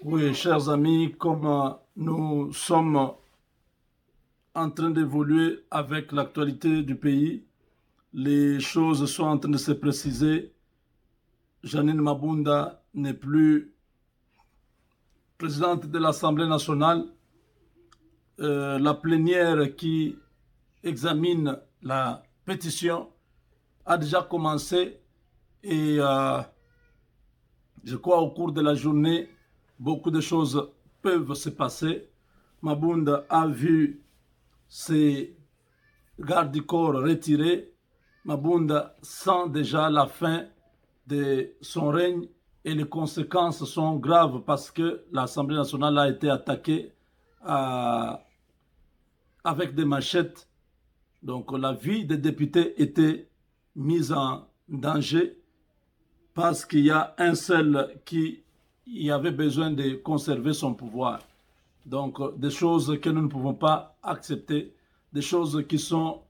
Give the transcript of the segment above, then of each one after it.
Oui, chers amis, comme nous sommes en train d'évoluer avec l'actualité du pays, les choses sont en train de se préciser. Janine Mabunda n'est plus présidente de l'Assemblée nationale. La plénière qui examine la pétition a déjà commencé et je crois au cours de la journée, beaucoup de choses peuvent se passer. Mabunda a vu ses gardes du corps retirés. Mabunda sent déjà la fin de son règne et les conséquences sont graves parce que l'Assemblée nationale a été attaquée avec des machettes. Donc la vie des députés était mise en danger parce qu'il y a un seul qui avait besoin de conserver son pouvoir. Donc des choses que nous ne pouvons pas accepter, des choses qui sont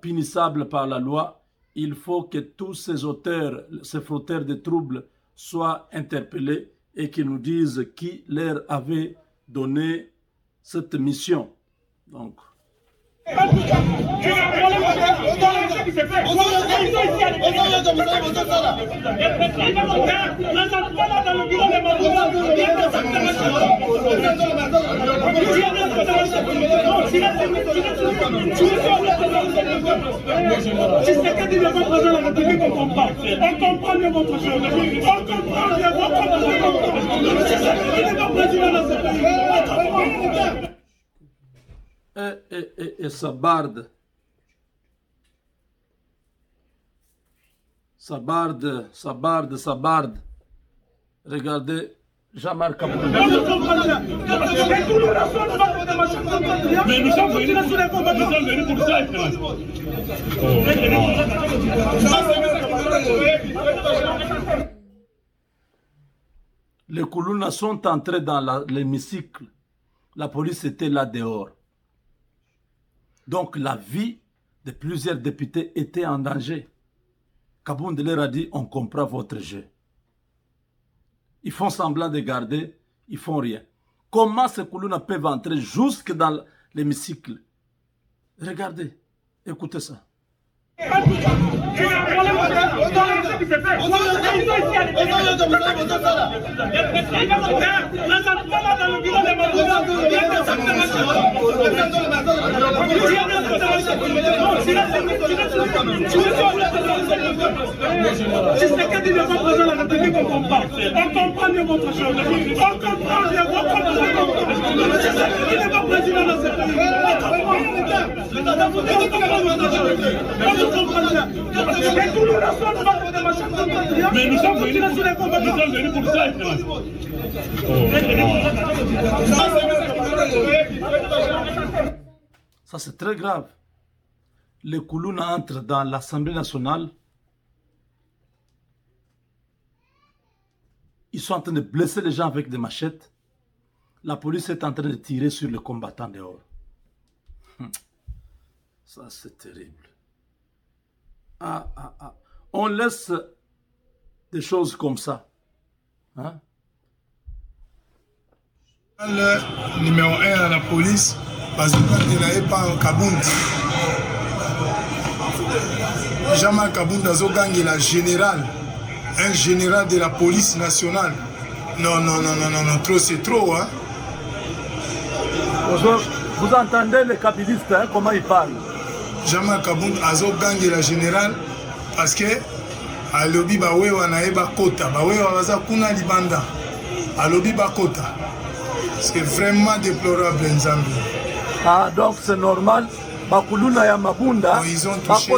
punissables par la loi. Il faut que tous ces auteurs, ces fauteurs de troubles soient interpellés et qu'ils nous disent qui leur avait donné cette mission. Donc, et ça barde. Regardez, Jean-Marc Kabounda. Mais nous sommes venus pour ça. Les Koulouna sont entrés dans l'hémicycle. La police était là dehors. Donc la vie de plusieurs députés était en danger. Kabounda leur a dit, on comprend votre jeu. Ils font semblant de garder, ils font rien. Comment ces Koulouna peuvent entrer jusque dans l'hémicycle? Regardez, écoutez ça. Mais nous sommes venus pour ça. Ça c'est très grave. Les Koulouna entrent dans l'Assemblée nationale. Ils sont en train de blesser les gens avec des machettes. La police est en train de tirer sur les combattants dehors. Ça c'est terrible. On laisse des choses comme ça. Hein? Le numéro 1 à la police, parce qu'il n'avait pas un Kabounda. Jean-Marc Kabounda a la général, un général de la police nationale. Non, trop c'est trop. Hein? Vous entendez les kabilistes, hein, comment ils parlent? Jean-Marc Kabounda a la général parce que alobi bawewa na eba kota bawewa baza kuna libanda alobi bakota. C'est vraiment déplorable Nzambi. Donc c'est normal. Bakuluna ya Mabunda, ils ont touché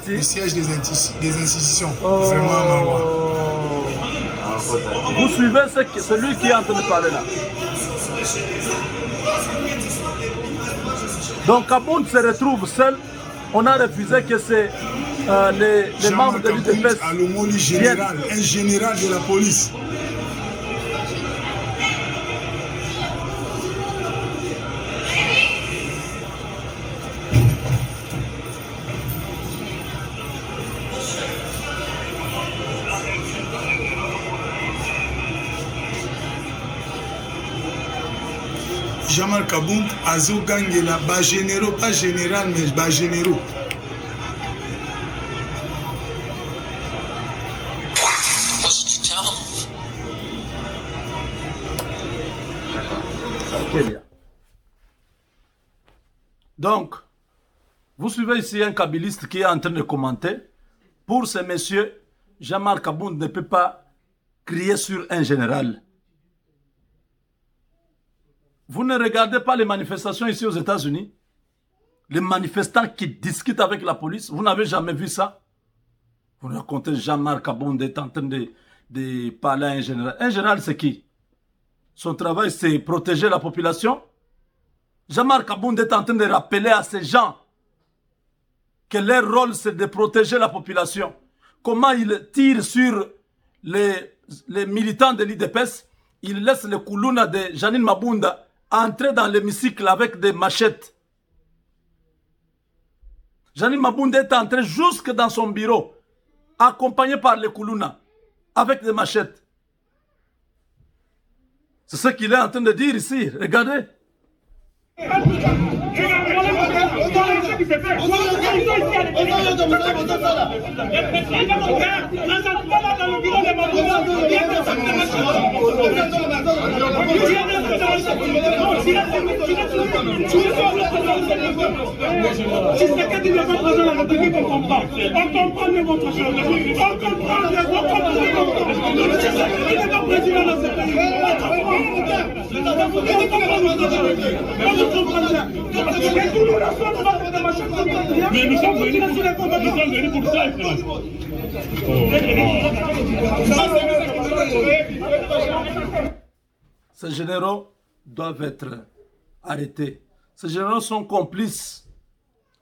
le siège des institutions. Vraiment Marois. Vous suivez celui qui est en train de parler là. Donc Kabound se retrouve seul. On a refusé que c'est les membres de l'UDPS. Alomoli général, un général de la police. Jean-Marc Kabound azogangela ba généraux, pas général mais ba généraux. Donc, vous suivez ici un kabiliste qui est en train de commenter. Pour ces messieurs, Jean-Marc Kabound ne peut pas crier sur un général. Vous ne regardez pas les manifestations ici aux États-Unis? Les manifestants qui discutent avec la police, vous n'avez jamais vu ça? Vous racontez Jean-Marc Kabound est en train de parler à un général. Un général, c'est qui? Son travail, c'est protéger la population. Jean-Marc Kabound est en train de rappeler à ces gens que leur rôle, c'est de protéger la population. Comment ils tirent sur les militants de l'IDPS, ils laissent le Koulouna de Janine Mabunda entrer dans l'hémicycle avec des machettes. Janine Mabunda est entrée jusque dans son bureau, accompagnée par le Koulouna, avec des machettes. C'est ce qu'il est en train de dire ici. Regardez. Mais nous sommes venus pour ça. Ces généraux doivent être arrêtés. Ces généraux sont complices.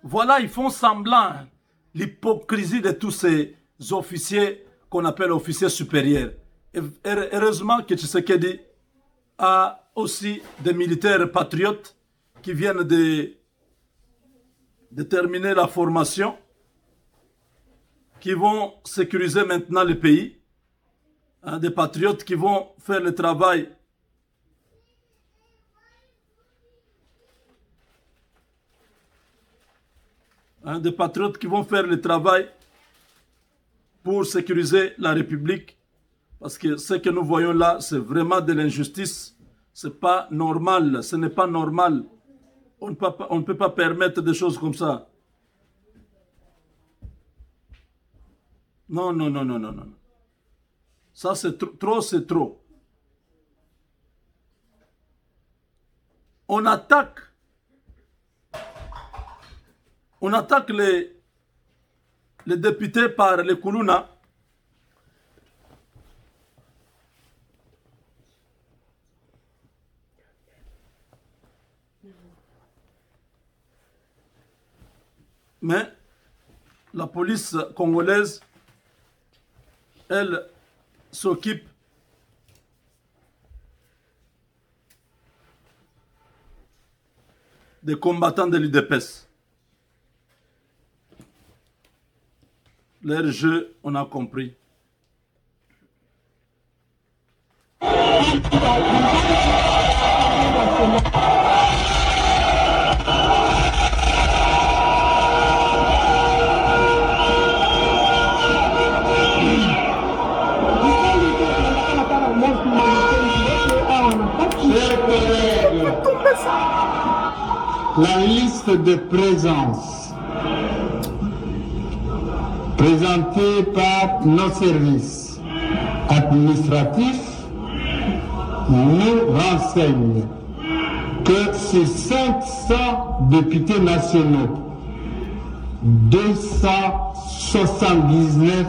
Voilà, ils font semblant l'hypocrisie de tous ces officiers qu'on appelle officiers supérieurs. Et heureusement que Tshisekedi a aussi des militaires patriotes qui viennent de terminer la formation, qui vont sécuriser maintenant le pays, hein, des patriotes qui vont faire le travail des patriotes qui vont faire le travail pour sécuriser la République, parce que ce que nous voyons là, c'est vraiment de l'injustice. C'est pas normal, ce n'est pas normal. On ne peut pas permettre des choses comme ça. Non, non, non, non, non, non. Ça, c'est trop, c'est trop. On attaque les députés par les Koulouna. Mais la police congolaise, elle s'occupe des combattants de l'UDPS. Leur jeu, on a compris. La liste de présence présentée par nos services administratifs nous renseigne que sur 500 députés nationaux, 279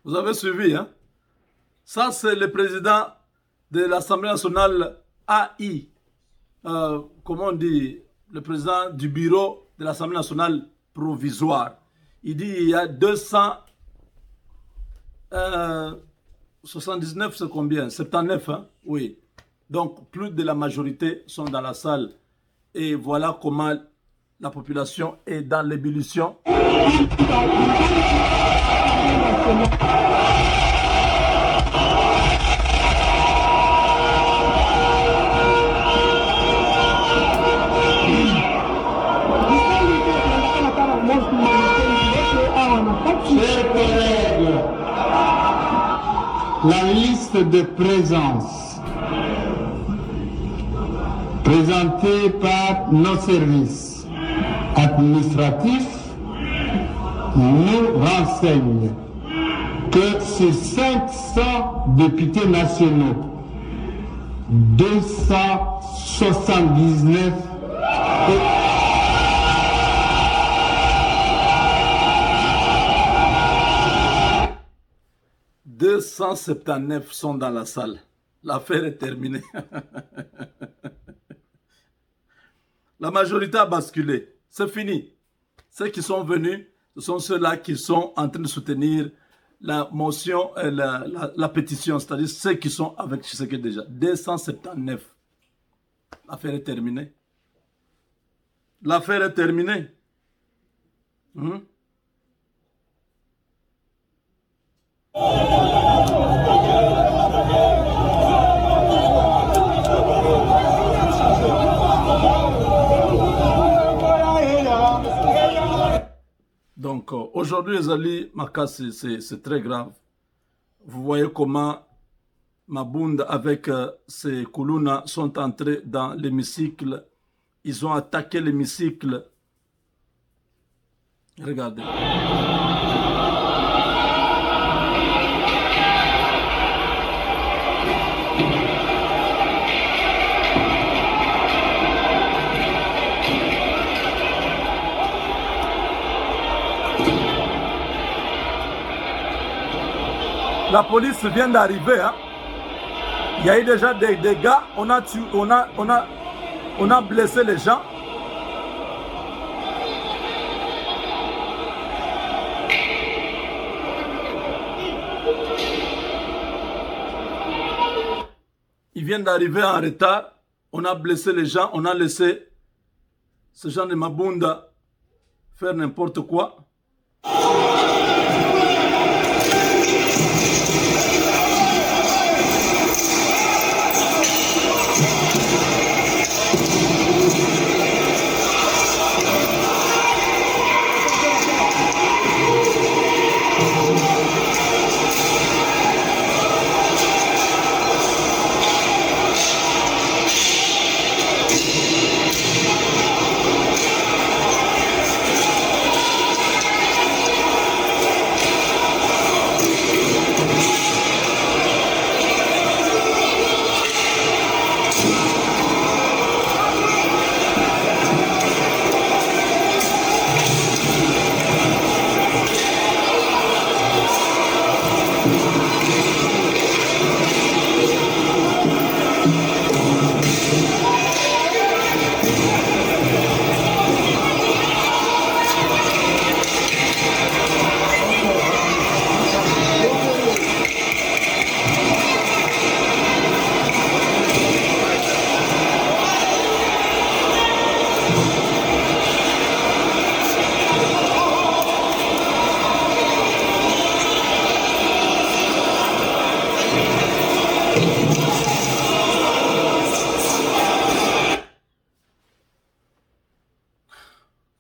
Vous avez suivi, hein? Ça, c'est le président de l'Assemblée nationale AI. Comment on dit? Le président du bureau de l'Assemblée nationale provisoire. Il dit il y a 279, c'est combien? 79, hein? Oui. Donc, plus de la majorité sont dans la salle. Et voilà comment La population est dans l'ébullition. Chers collègues, la liste de présence présentée par nos services administratifs nous renseigne que sur 500 députés nationaux, 279 279 sont dans la salle. L'affaire est terminée. La majorité a basculé. C'est fini. Ceux qui sont venus, ce sont ceux-là qui sont en train de soutenir la motion, la pétition, c'est-à-dire ceux qui sont avec Tshisekedi déjà. 279. L'affaire est terminée. L'affaire est terminée. Donc, aujourd'hui, Ezali Makasi, c'est très grave. Vous voyez comment Mabunda avec ses Kuluna sont entrés dans l'hémicycle. Ils ont attaqué l'hémicycle. Regardez. La police vient d'arriver. Hein. Il y a eu déjà des dégâts. On a blessé les gens. Ils viennent d'arriver en retard. On a blessé les gens. On a laissé ce genre de Mabunda faire n'importe quoi.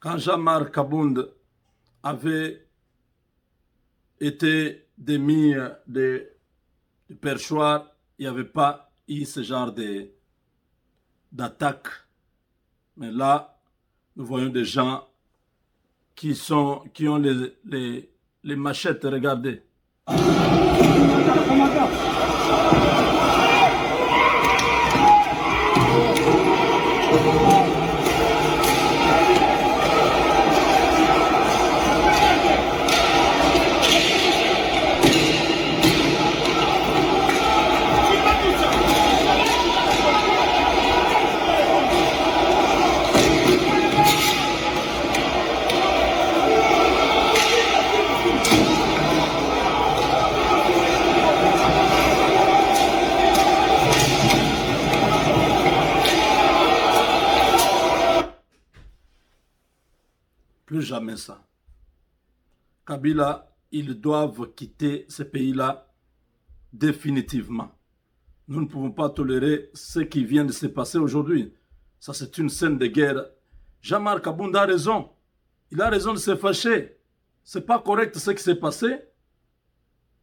Quand Jean-Marc Kabound avait été démis de perchoir, il n'y avait pas eu ce genre d'attaque. Mais là, nous voyons des gens qui ont les machettes, regardez. Plus jamais ça. Kabila, ils doivent quitter ce pays-là définitivement. Nous ne pouvons pas tolérer ce qui vient de se passer aujourd'hui. Ça, c'est une scène de guerre. Jean-Marc Abounda a raison. Il a raison de se fâcher. Ce n'est pas correct ce qui s'est passé.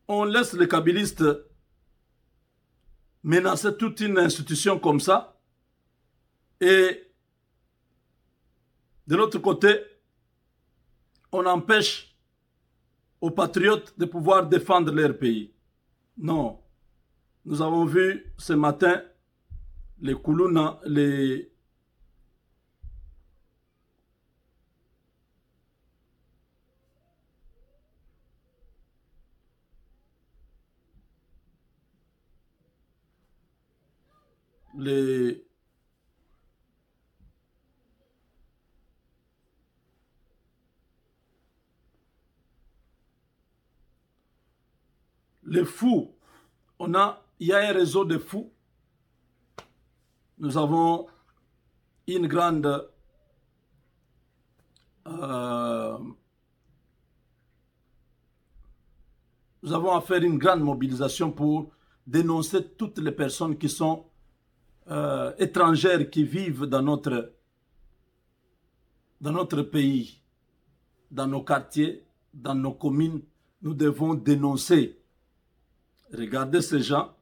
On laisse les kabylistes menacer toute une institution comme ça. Et de l'autre côté, on empêche aux patriotes de pouvoir défendre leur pays. Non. Nous avons vu ce matin les Koulouna, les fous. Il y a un réseau de fous. Nous avons une grande nous avons à faire une grande mobilisation pour dénoncer toutes les personnes qui sont étrangères, qui vivent dans notre pays, dans nos quartiers, dans nos communes. Nous devons dénoncer. Regardez ces gens.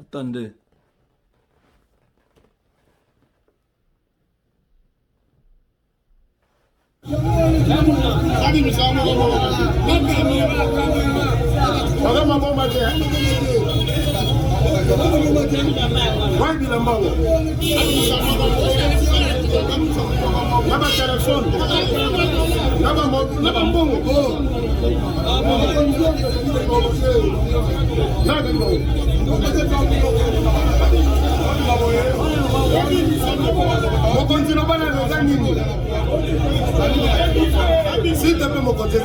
Attendez. S'il te plaît, mon côté,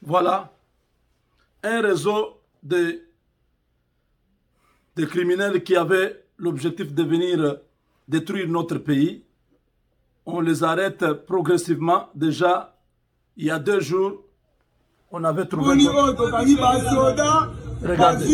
Voilà un réseau de criminels qui avaient l'objectif de venir détruire notre pays. On les arrête progressivement. Déjà, il y a 2 jours, on avait trouvé... Regardez.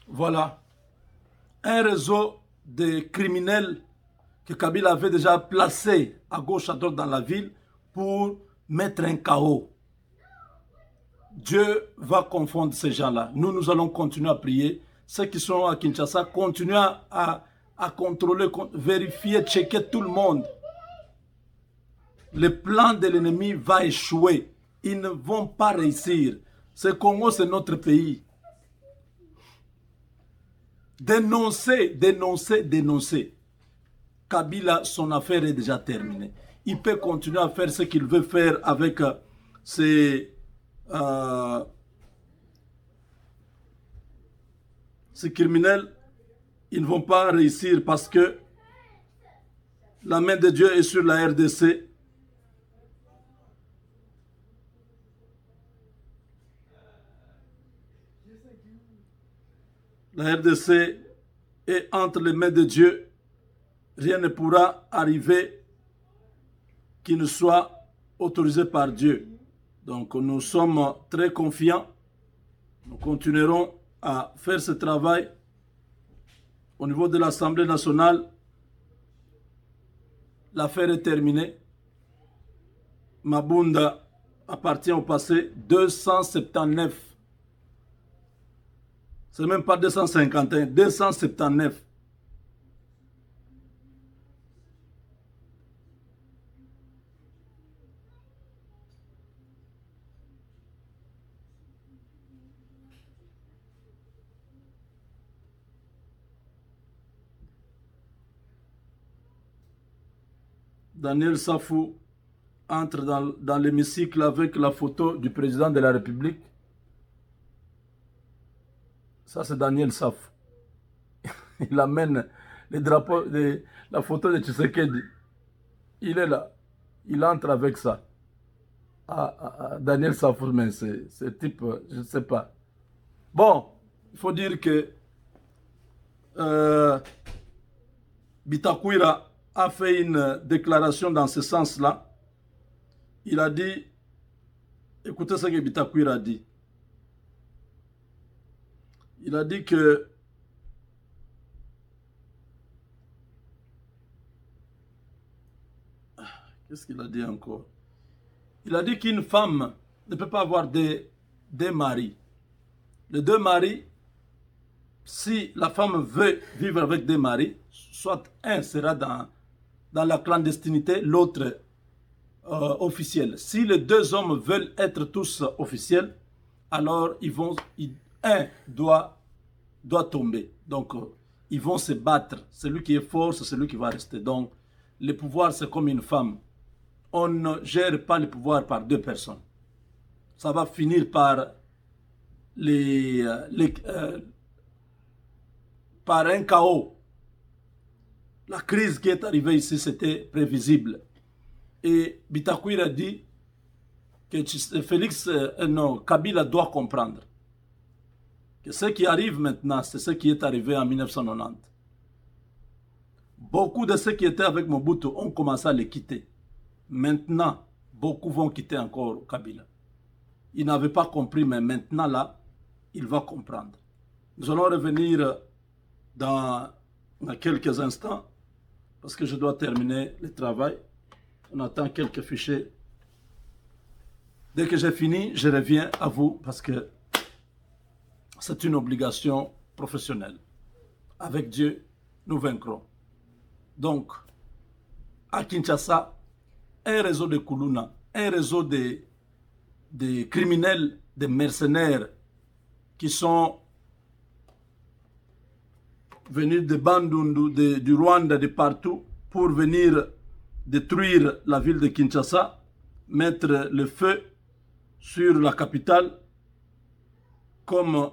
Voilà, un réseau de criminels que Kabila avait déjà placé à gauche, à droite dans la ville pour mettre un chaos. Dieu va confondre ces gens-là. Nous allons continuer à prier. Ceux qui sont à Kinshasa, continuez à contrôler, vérifier, checker tout le monde. Le plan de l'ennemi va échouer. Ils ne vont pas réussir. Ce Congo, c'est notre pays. Dénoncer, dénoncer, dénoncer. Kabila, son affaire est déjà terminée. Il peut continuer à faire ce qu'il veut faire avec ces criminels. Ils ne vont pas réussir parce que la main de Dieu est sur la RDC. La RDC est entre les mains de Dieu. Rien ne pourra arriver qui ne soit autorisé par Dieu. Donc nous sommes très confiants. Nous continuerons à faire ce travail au niveau de l'Assemblée nationale. L'affaire est terminée. Mabunda appartient au passé. 279. C'est même pas 251, 279. Daniel Safou entre dans l'hémicycle avec la photo du président de la République. Ça, c'est Daniel Safou. Il amène le drapeau, la photo de Tshisekedi. Il est là. Il entre avec ça. Daniel Safou, mais ce type, je ne sais pas. Bon, il faut dire que Bitakwira a fait une déclaration dans ce sens-là. Il a dit, écoutez ce que Bitakwira a dit. Il a dit que qu'est-ce qu'il a dit encore? Il a dit qu'une femme ne peut pas avoir deux maris. Les deux maris, si la femme veut vivre avec des maris, soit un sera dans la clandestinité, l'autre officiel. Si les deux hommes veulent être tous officiels, alors un doit tomber. Donc, ils vont se battre. Celui qui est fort, c'est celui qui va rester. Donc, le pouvoir, c'est comme une femme. On ne gère pas le pouvoir par deux personnes. Ça va finir par par un chaos. La crise qui est arrivée ici, c'était prévisible. Et Bitakwira dit que Kabila doit comprendre que ce qui arrive maintenant, c'est ce qui est arrivé en 1990. Beaucoup de ceux qui étaient avec Mobutu ont commencé à les quitter. Maintenant, beaucoup vont quitter encore Kabila. Ils n'avaient pas compris, mais maintenant là, il va comprendre. Nous allons revenir dans quelques instants, parce que je dois terminer le travail. On attend quelques fichiers. Dès que j'ai fini, je reviens à vous, parce que c'est une obligation professionnelle. Avec Dieu, nous vaincrons. Donc, à Kinshasa, un réseau de Kuluna, un réseau de criminels, de mercenaires qui sont venus de Bandundu, du Rwanda, de partout, pour venir détruire la ville de Kinshasa, mettre le feu sur la capitale. Comme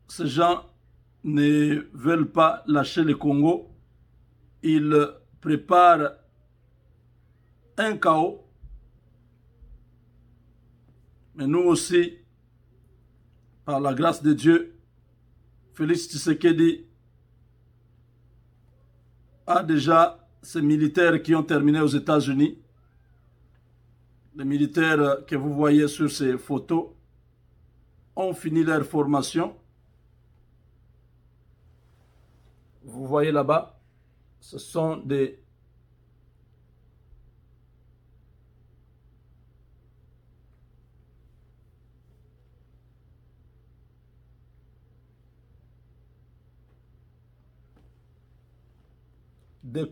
ces gens ne veulent pas lâcher le Congo, ils préparent un chaos. Mais nous aussi, par la grâce de Dieu, Félix Tshisekedi a déjà ces militaires qui ont terminé aux États-Unis. Les militaires que vous voyez sur ces photos ont fini leur formation. Vous voyez là-bas, ce sont des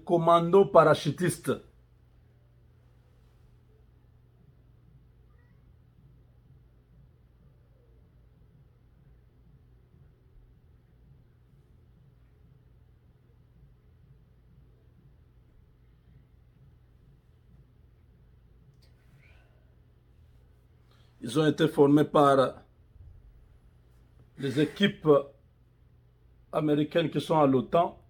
commandos parachutistes. Ils ont été formés par les équipes américaines qui sont à l'OTAN.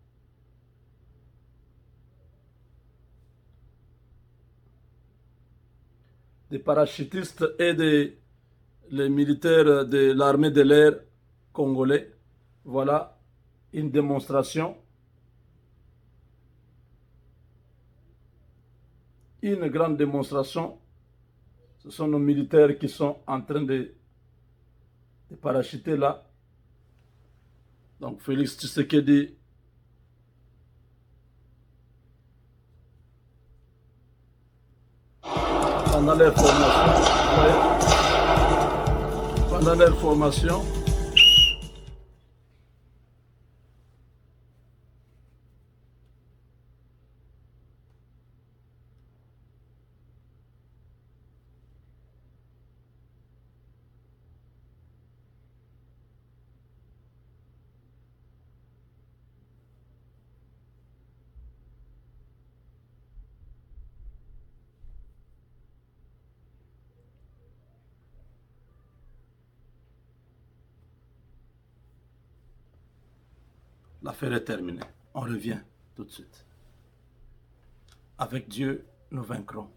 Des parachutistes et les militaires de l'armée de l'air congolais. Voilà une démonstration. Une grande démonstration. Ce sont nos militaires qui sont en train de parachuter là. Donc Félix Tshisekedi pendant leur formation, l'affaire est terminée. On revient tout de suite. Avec Dieu, nous vaincrons.